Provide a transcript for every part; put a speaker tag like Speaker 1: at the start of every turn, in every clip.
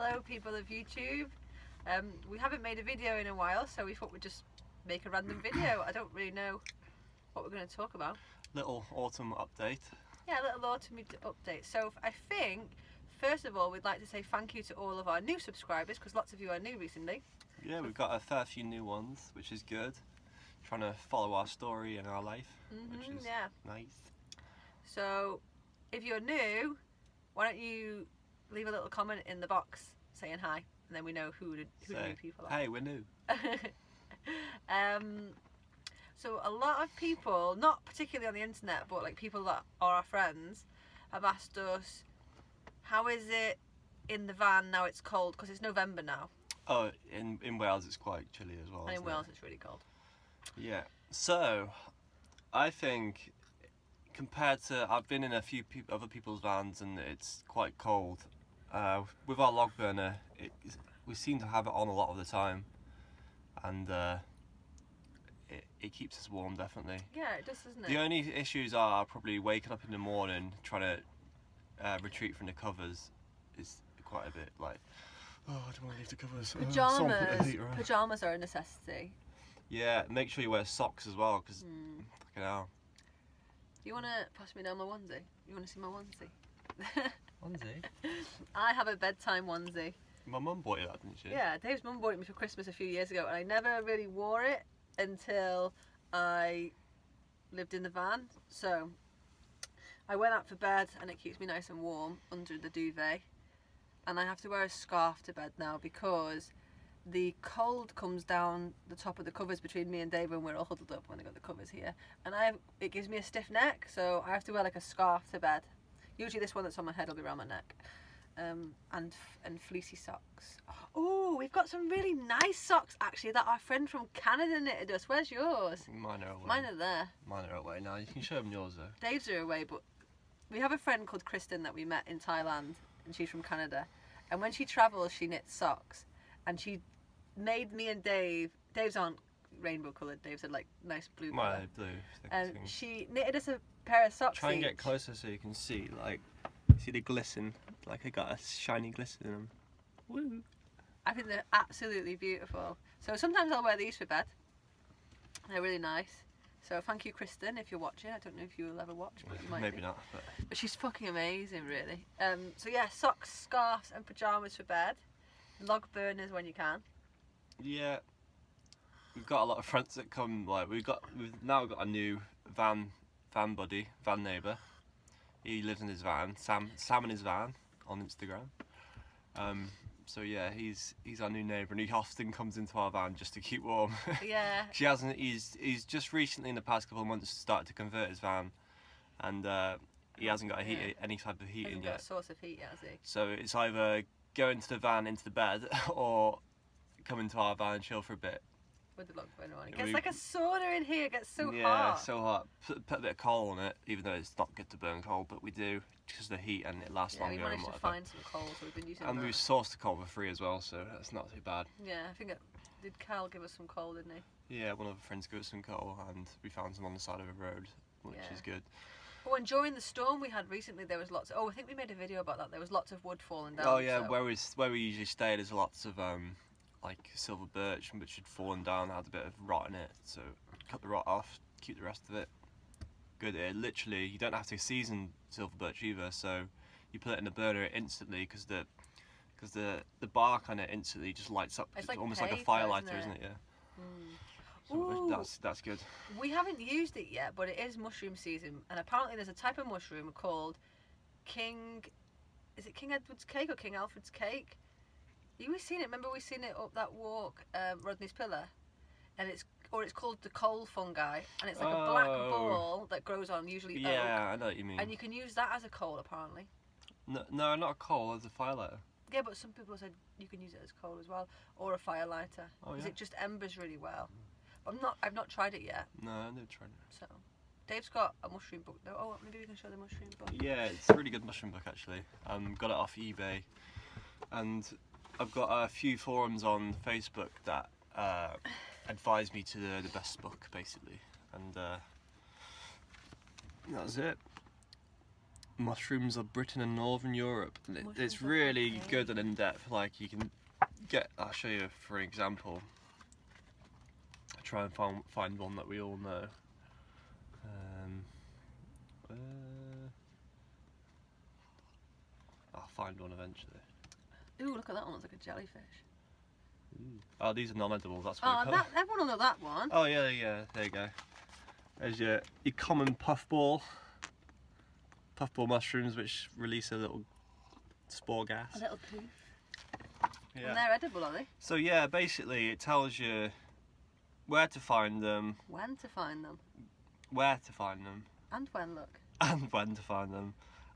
Speaker 1: Hello people of YouTube. We haven't made a video in a while, so we thought we'd just make a random video. I don't really know what we're going to talk about.
Speaker 2: Little autumn update.
Speaker 1: Yeah, a little autumn update. So I think, first of all, we'd like to say thank you to all of our new subscribers, because lots of you are new recently.
Speaker 2: Yeah, we've got a fair few new ones, which is good. Trying to follow our story and our life, which is nice.
Speaker 1: So if you're new, why don't you leave a little comment in the box saying hi, and then we know who the new people are.
Speaker 2: Hey, we're new.
Speaker 1: So a lot of people, not particularly on the internet, but like people that are our friends, have asked us, how is it in the van now it's cold, because it's November now.
Speaker 2: Oh, in Wales it's quite chilly as well.
Speaker 1: And in Wales it's really cold.
Speaker 2: Yeah. So, I think compared to, I've been in a few other people's vans and it's quite cold. With our log burner, we seem to have it on a lot of the time, and it keeps us warm, definitely.
Speaker 1: Yeah, it does, doesn't it?
Speaker 2: The only issues are probably waking up in the morning, trying to retreat from the covers is quite a bit like, oh, I don't want to leave the covers.
Speaker 1: Pyjamas are a necessity.
Speaker 2: Yeah, make sure you wear socks as well, because fucking hell.
Speaker 1: You want to pass me down my onesie? You want to see my onesie?
Speaker 2: Onesie?
Speaker 1: I have a bedtime onesie.
Speaker 2: My mum bought you that, didn't she?
Speaker 1: Yeah, Dave's mum bought it me for Christmas a few years ago, and I never really wore it until I lived in the van. So I wear that for bed, and it keeps me nice and warm under the duvet. And I have to wear a scarf to bed now because the cold comes down the top of the covers between me and Dave when we're all huddled up when I got the covers here, and it gives me a stiff neck, so I have to wear like a scarf to bed. Usually this one that's on my head will be around my neck. And fleecy socks. Oh, we've got some really nice socks actually that our friend from Canada knitted us. Where's yours?
Speaker 2: Mine are away.
Speaker 1: Mine are there.
Speaker 2: Mine are away now. You can show them yours though.
Speaker 1: Dave's are away, but we have a friend called Kristen that we met in Thailand, and she's from Canada. And when she travels, she knits socks, and she made me and Dave's aren't rainbow coloured. Dave's had like nice blue colour.
Speaker 2: Mine are blue.
Speaker 1: And she knitted us a pair of socks.
Speaker 2: Try and
Speaker 1: each.
Speaker 2: get closer so you can see, like, see the glisten, like I got a shiny glisten in them. Woo!
Speaker 1: I think they're absolutely beautiful. So sometimes I'll wear these for bed. They're really nice. So thank you, Kristen, if you're watching. I don't know if you will ever watch, but you might.
Speaker 2: Maybe
Speaker 1: be.
Speaker 2: not.
Speaker 1: But she's fucking amazing, really. So yeah, socks, scarves, and pajamas for bed. Log burners when you can.
Speaker 2: Yeah, we've got a lot of friends that come. Like we've now got a new van neighbour. He lives in his van, Sam in his van on Instagram. So yeah, he's our new neighbour, and he often comes into our van just to keep warm.
Speaker 1: Yeah.
Speaker 2: He's just recently in the past couple of months started to convert his van, and he hasn't got any type of heating
Speaker 1: hasn't
Speaker 2: yet.
Speaker 1: got a source of heat yet, has he?
Speaker 2: So it's either go into the van into the bed or come into our van and chill for a bit.
Speaker 1: With the log burner on. It gets like a sauna in here. It gets so hot.
Speaker 2: Yeah, so hot. Put a bit of coal on it, even though it's not good to burn coal, but we do because of the heat and it lasts longer.
Speaker 1: We managed to find some coal, so we've been using
Speaker 2: and
Speaker 1: that.
Speaker 2: we sourced the coal for free as well, so that's not too bad.
Speaker 1: Yeah, I think did Cal give us some coal, didn't he?
Speaker 2: Yeah, one of our friends gave us some coal, and we found some on the side of the road, which is good.
Speaker 1: Oh, and during the storm we had recently, there was lots. I think we made a video about that. There was lots of wood falling down.
Speaker 2: Oh yeah, so. where we usually stay, there's lots of like silver birch, which had fallen down, had a bit of rot in it. So cut the rot off, keep the rest of it. Good. Literally, you don't have to season silver birch either. So you put it in the burner instantly, because the bark on it instantly just lights up.
Speaker 1: It's like
Speaker 2: almost
Speaker 1: paper,
Speaker 2: like a firelighter, isn't it? Yeah. So that's good.
Speaker 1: We haven't used it yet, but it is mushroom season, and apparently there's a type of mushroom called King Edward's cake or King Alfred's cake? We've seen it. Remember we seen it up that walk, Rodney's Pillar, and it's called the coal fungi, and it's like a black ball that grows on usually oak.
Speaker 2: Yeah, I know what you mean.
Speaker 1: And you can use that as a coal apparently.
Speaker 2: No, not a coal, as a firelighter.
Speaker 1: Yeah, but some people said you can use it as coal as well, or a firelighter, because it just embers really well. But I've not tried it yet.
Speaker 2: No, I've never tried it.
Speaker 1: So, Dave's got a mushroom book though. Oh, maybe we can show the mushroom book.
Speaker 2: Yeah, it's a really good mushroom book actually. Got it off eBay, and I've got a few forums on Facebook that advise me to the best book basically, and that's it. mushrooms of Britain and Northern Europe. And
Speaker 1: Mushrooms
Speaker 2: it's
Speaker 1: of
Speaker 2: really
Speaker 1: Britain.
Speaker 2: good and in depth. Like you can get. I'll show you for example. Try and find one that we all know. I'll find one eventually.
Speaker 1: Ooh, look at that one. It's like a jellyfish.
Speaker 2: Oh, these are non-edible. That's
Speaker 1: Oh,
Speaker 2: what
Speaker 1: that, everyone will know that one.
Speaker 2: Oh yeah, yeah. There you go. There's your common puffball mushrooms, which release a little spore gas.
Speaker 1: A little poof.
Speaker 2: Yeah.
Speaker 1: And they're edible, are they?
Speaker 2: So yeah, basically it tells you where to find them,
Speaker 1: When to find them.
Speaker 2: and
Speaker 1: And when, look.
Speaker 2: when to find them,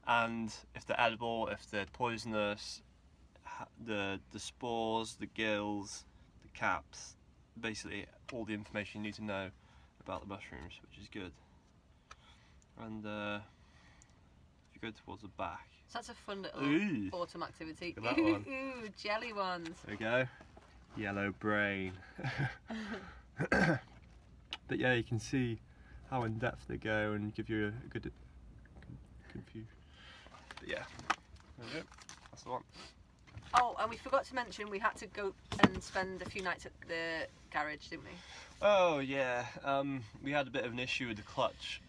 Speaker 2: and if they're edible, if they're poisonous, the spores, the gills, the caps, basically all the information you need to know about the mushrooms, which is good. And if you go towards the back,
Speaker 1: So that's a fun little
Speaker 2: Ooh.
Speaker 1: autumn activity.
Speaker 2: Look at that one.
Speaker 1: Ooh, jelly ones.
Speaker 2: there we go, yellow brain. But yeah, you can see how in depth they go and give you a good view. But yeah, there we go. That's the one.
Speaker 1: Oh, and we forgot to mention we had to go and spend a few nights at the garage, didn't we?
Speaker 2: Oh yeah, we had a bit of an issue with the clutch.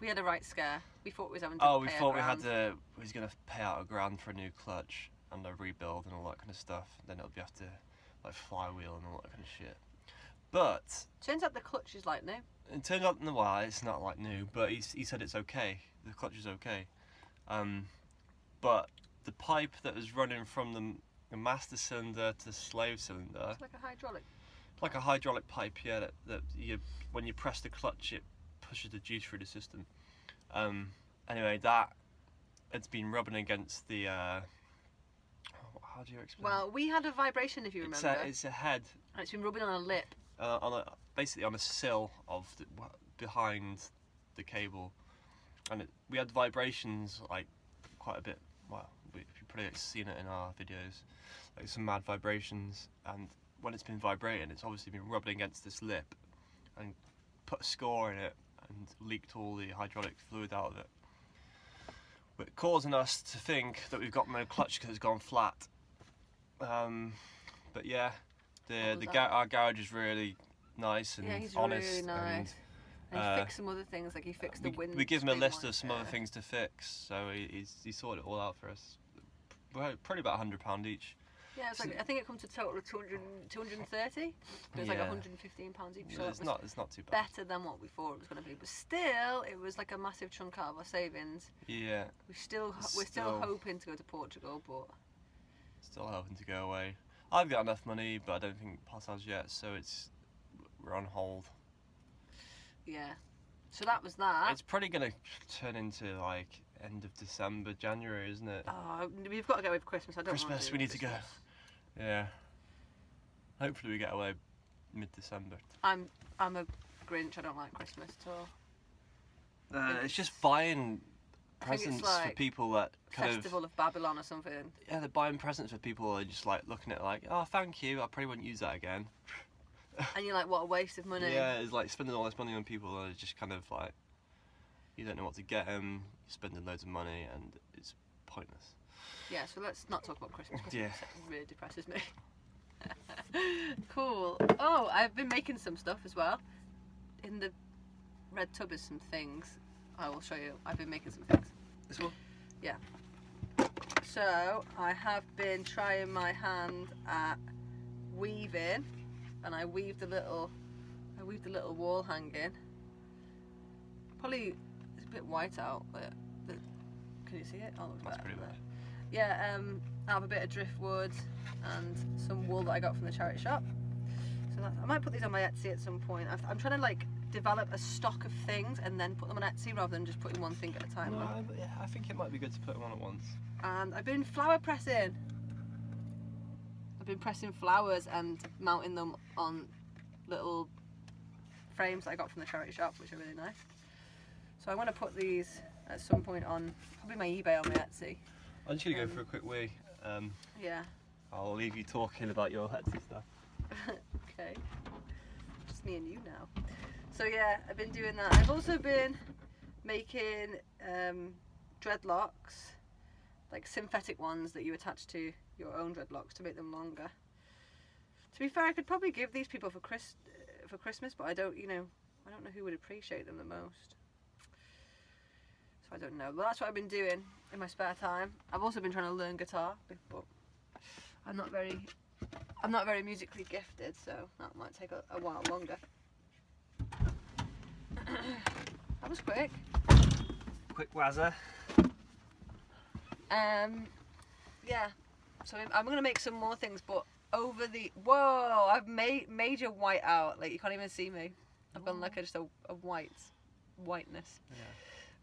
Speaker 1: We had a right scare. We thought we was having to
Speaker 2: We
Speaker 1: pay
Speaker 2: thought
Speaker 1: £1,000.
Speaker 2: we was gonna pay out £1,000 for a new clutch and a rebuild and all that kind of stuff. Then it'll be after like flywheel and all that kind of shit. But
Speaker 1: Turns out the clutch is like new.
Speaker 2: it turned out it's not like new, but he said it's okay. The clutch is okay. But the pipe that was running from the master cylinder to the slave cylinder,
Speaker 1: It's like a hydraulic.
Speaker 2: like a hydraulic pipe, yeah. That you when you press the clutch, it pushes the juice through the system. Anyway, that it's been rubbing against the. How do you explain?
Speaker 1: Well, we had a vibration, if you remember.
Speaker 2: It's a head
Speaker 1: And it's been rubbing on a lip.
Speaker 2: basically on a sill of behind the cable, and we had vibrations like quite a bit. Well, you've probably seen it in our videos, like some mad vibrations. And when it's been vibrating, it's obviously been rubbing against this lip, and put a score in it, and leaked all the hydraulic fluid out of it, but causing us to think that we've got no clutch because it's gone flat. But yeah, our garage is really nice and
Speaker 1: Yeah, he's
Speaker 2: honest.
Speaker 1: really nice. And he fixed some other things, like he fixed the wind.
Speaker 2: We give him a list
Speaker 1: one.
Speaker 2: of some other things to fix, so he sorted it all out for us. Well, probably about £100 each.
Speaker 1: Yeah, it's like, I think it comes to a total of 230. It was like
Speaker 2: Yeah.
Speaker 1: £115 each. So
Speaker 2: It's
Speaker 1: it was
Speaker 2: not too bad.
Speaker 1: better than what we thought it was going to be, but still, it was like a massive chunk out of our savings.
Speaker 2: Yeah,
Speaker 1: We're still
Speaker 2: Still-
Speaker 1: hoping to go to Portugal, but
Speaker 2: still hoping to go away. I've got enough money, but I don't think Pass has yet, so we're on hold.
Speaker 1: yeah. So that was that.
Speaker 2: It's probably gonna turn into like end of December, January, isn't it?
Speaker 1: Oh, we've got to go with Christmas. I don't want
Speaker 2: Christmas,
Speaker 1: to
Speaker 2: we need to go. Yeah. Hopefully we get away mid-December.
Speaker 1: I'm a Grinch. I don't like Christmas at all.
Speaker 2: It's just buying
Speaker 1: I think it's
Speaker 2: presents for
Speaker 1: like
Speaker 2: people that kind
Speaker 1: Festival of Babylon or something.
Speaker 2: yeah, they're buying presents for people who are just like looking at it like, oh, thank you, I probably won't use that again.
Speaker 1: And you're like, what a waste of money.
Speaker 2: Yeah, it's like spending all this money on people that are just kind of like, you don't know what to get them, you're spending loads of money, and it's pointless.
Speaker 1: Yeah, so let's not talk about Christmas. Christmas
Speaker 2: Yeah.
Speaker 1: really depresses me. Cool. Oh, I've been making some stuff as well. In the red tub is some things. I will show you. I've been making some things.
Speaker 2: This one?
Speaker 1: Yeah. So I have been trying my hand at weaving, and I weaved a little wall hanging. Probably it's a bit white out, but can you see it? Oh, it looks
Speaker 2: That's
Speaker 1: better
Speaker 2: pretty
Speaker 1: there.
Speaker 2: bad.
Speaker 1: Yeah, I have a bit of driftwood and some wool that I got from the charity shop. So I might put these on my Etsy at some point. I'm trying to like develop a stock of things and then put them on Etsy rather than just putting one thing at a time.
Speaker 2: No, but yeah, I think it might be good to put them on at once.
Speaker 1: And I've been flower pressing. I've been pressing flowers and mounting them on little frames that I got from the charity shop, which are really nice. So I want to put these at some point on probably my eBay or my Etsy.
Speaker 2: I'm just gonna go for a quick wee.
Speaker 1: Yeah.
Speaker 2: I'll leave you talking about your Etsy stuff.
Speaker 1: Okay. Just me and you now. So yeah, I've been doing that. I've also been making dreadlocks, like synthetic ones that you attach to your own dreadlocks to make them longer. To be fair, I could probably give these people for Christmas, but I don't know who would appreciate them the most. So I don't know. But that's what I've been doing in my spare time. I've also been trying to learn guitar, but I'm not very musically gifted, so that might take a while longer. That was quick.
Speaker 2: Quick wazzer.
Speaker 1: Yeah. So I'm gonna make some more things, but over the I've made major white out. Like you can't even see me. I've gone like just a whiteness.
Speaker 2: Yeah.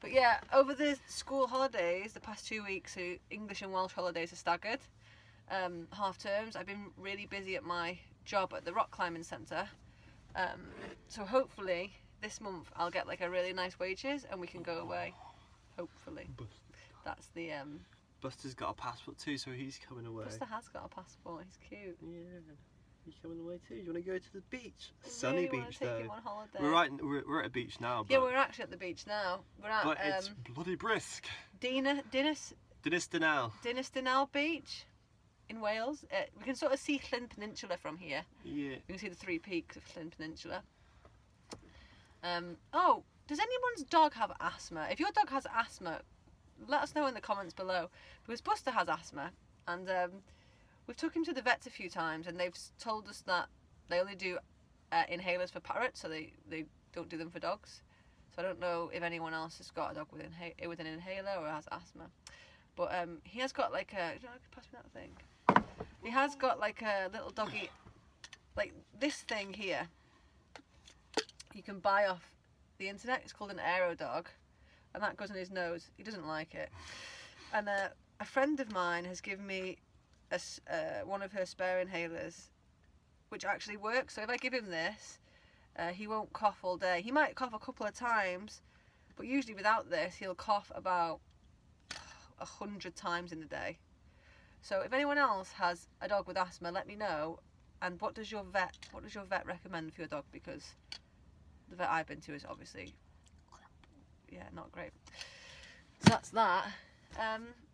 Speaker 1: But yeah, over the school holidays, the past 2 weeks, so English and Welsh holidays are staggered. Half terms, I've been really busy at my job at the rock climbing centre. So hopefully this month I'll get like a really nice wages and we can go away. Hopefully. That's the
Speaker 2: Buster's got a passport too, so he's coming away.
Speaker 1: Buster has got a passport. He's cute.
Speaker 2: Yeah, he's coming away too. You want to go to the beach?
Speaker 1: I
Speaker 2: Sunny
Speaker 1: really
Speaker 2: beach
Speaker 1: want to take
Speaker 2: though.
Speaker 1: him on holiday.
Speaker 2: We're at a beach now. But,
Speaker 1: Yeah, we're actually at the beach now. We're at
Speaker 2: but it's bloody brisk.
Speaker 1: Dinas Beach in Wales. We can sort of see Llyn Peninsula from here.
Speaker 2: Yeah.
Speaker 1: You can see the 3 peaks of Llyn Peninsula. Does anyone's dog have asthma? If your dog has asthma, let us know in the comments below. Because Buster has asthma, and we've took him to the vets a few times, and they've told us that they only do inhalers for parrots, so they don't do them for dogs. So I don't know if anyone else has got a dog with an inhaler or has asthma. But he has got like a... pass me that thing. He has got like a little doggy... Like this thing here. You can buy off the internet. It's called an aero dog. And that goes in his nose. He doesn't like it. And a friend of mine has given me one of her spare inhalers, which actually works. So if I give him this, he won't cough all day. He might cough a couple of times, but usually without this, he'll cough about 100 times in a day. So if anyone else has a dog with asthma, let me know. And what does your vet recommend for your dog? Because the vet I've been to is obviously, not great. So that's that.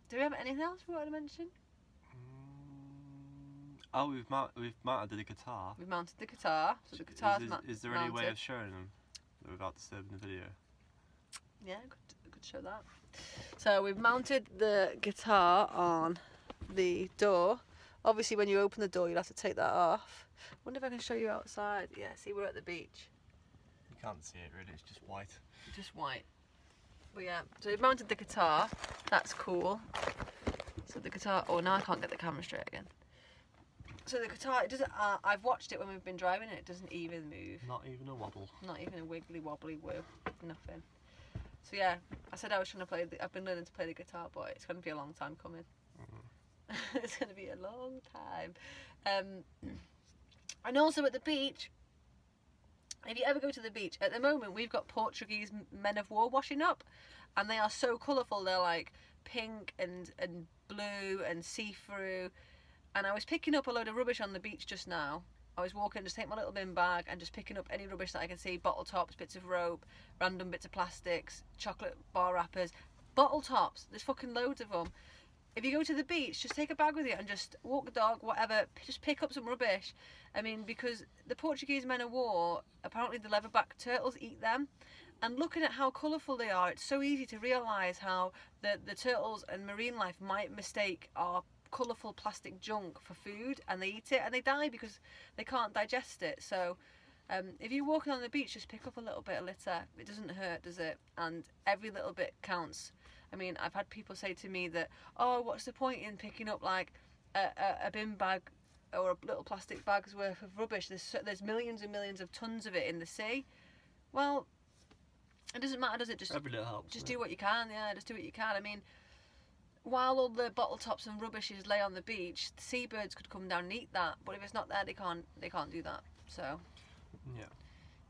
Speaker 1: Do we have anything else we want to mention?
Speaker 2: Oh, we've mounted the guitar.
Speaker 1: We've mounted the guitar. So the guitar's
Speaker 2: is there
Speaker 1: mounted.
Speaker 2: any way of showing them without disturbing the video?
Speaker 1: Yeah, could show that. So we've mounted the guitar on the door. Obviously, when you open the door, you'll have to take that off. Wonder if I can show you outside. Yeah, see, we're at the beach.
Speaker 2: You can't see it really. It's just white.
Speaker 1: Just white. But yeah, so we've mounted the guitar. That's cool. So the guitar. Oh, now I can't get the camera straight again. So the guitar, it doesn't. I've watched it when we've been driving it. It doesn't even move.
Speaker 2: Not even a wobble.
Speaker 1: Not even a wiggly wobbly woo. Nothing. So yeah, I said I was trying to play. I've been learning to play the guitar, but it's going to be a long time coming. It's going to be a long time. And also at the beach. If you ever go to the beach, at the moment we've got Portuguese men of war washing up, and they are so colourful. They're like pink and blue and see-through. And I was picking up a load of rubbish on the beach just now. I was walking, just take my little bin bag and just picking up any rubbish that I can see. Bottle tops, bits of rope, random bits of plastics, chocolate bar wrappers. Bottle tops, there's fucking loads of them. If you go to the beach, just take a bag with you and just walk the dog, whatever, just pick up some rubbish. I mean, because the Portuguese men of war, apparently the leatherback turtles eat them. And looking at how colourful they are, it's so easy to realise how the turtles and marine life might mistake our colourful plastic junk for food, and they eat it and they die because they can't digest it. So if you're walking on the beach, just pick up a little bit of litter. It doesn't hurt, does it? And every little bit counts. I mean, I've had people say to me that, oh, what's the point in picking up like a bin bag or a little plastic bag's worth of rubbish? There's millions and millions of tons of it in the sea. Well, it doesn't matter, does it? Just
Speaker 2: every little helps.
Speaker 1: Just do what you can. Yeah, just do what you can. I mean, while all the bottle tops and rubbishes lay on the beach, the seabirds could come down and eat that. But if it's not there, they can't do that. So
Speaker 2: yeah,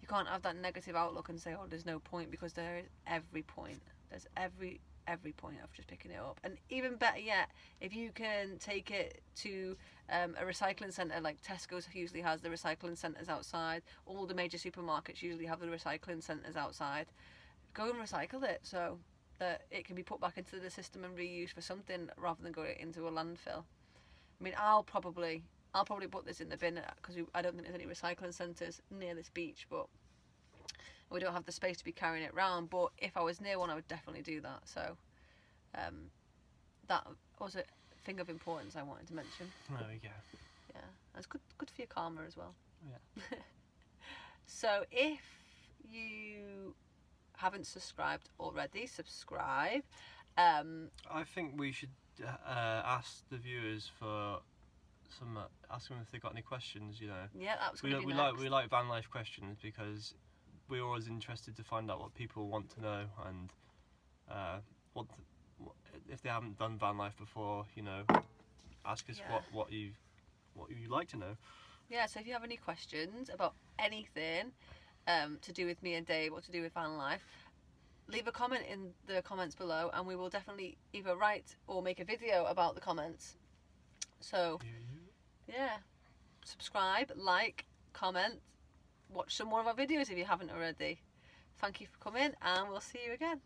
Speaker 1: you can't have that negative outlook and say, oh, there's no point, because there is every point. There's every point of just picking it up. And even better yet, if you can take it to a recycling centre, like Tesco's usually has the recycling centres outside, all the major supermarkets usually have the recycling centres outside, go and recycle it. So that it can be put back into the system and reused for something rather than going into a landfill. I mean, I'll probably put this in the bin because I don't think there's any recycling centres near this beach, but we don't have the space to be carrying it around. But if I was near one, I would definitely do that. So that was a thing of importance I wanted to mention.
Speaker 2: There we go.
Speaker 1: Yeah, and it's good for your karma as well.
Speaker 2: Yeah.
Speaker 1: So if you haven't subscribed already, subscribe.
Speaker 2: I think we should ask the viewers for some. Ask them if they've got any questions. You know.
Speaker 1: Yeah, that was going to be
Speaker 2: we
Speaker 1: next.
Speaker 2: like van life questions because we're always interested to find out what people want to know and if they haven't done van life before. You know, ask us what you like to know.
Speaker 1: Yeah, so if you have any questions about anything to do with me and Dave or to do with van life, leave a comment in the comments below and we will definitely either write or make a video about the comments. So, yeah, subscribe, like, comment, watch some more of our videos if you haven't already. Thank you for coming and we'll see you again.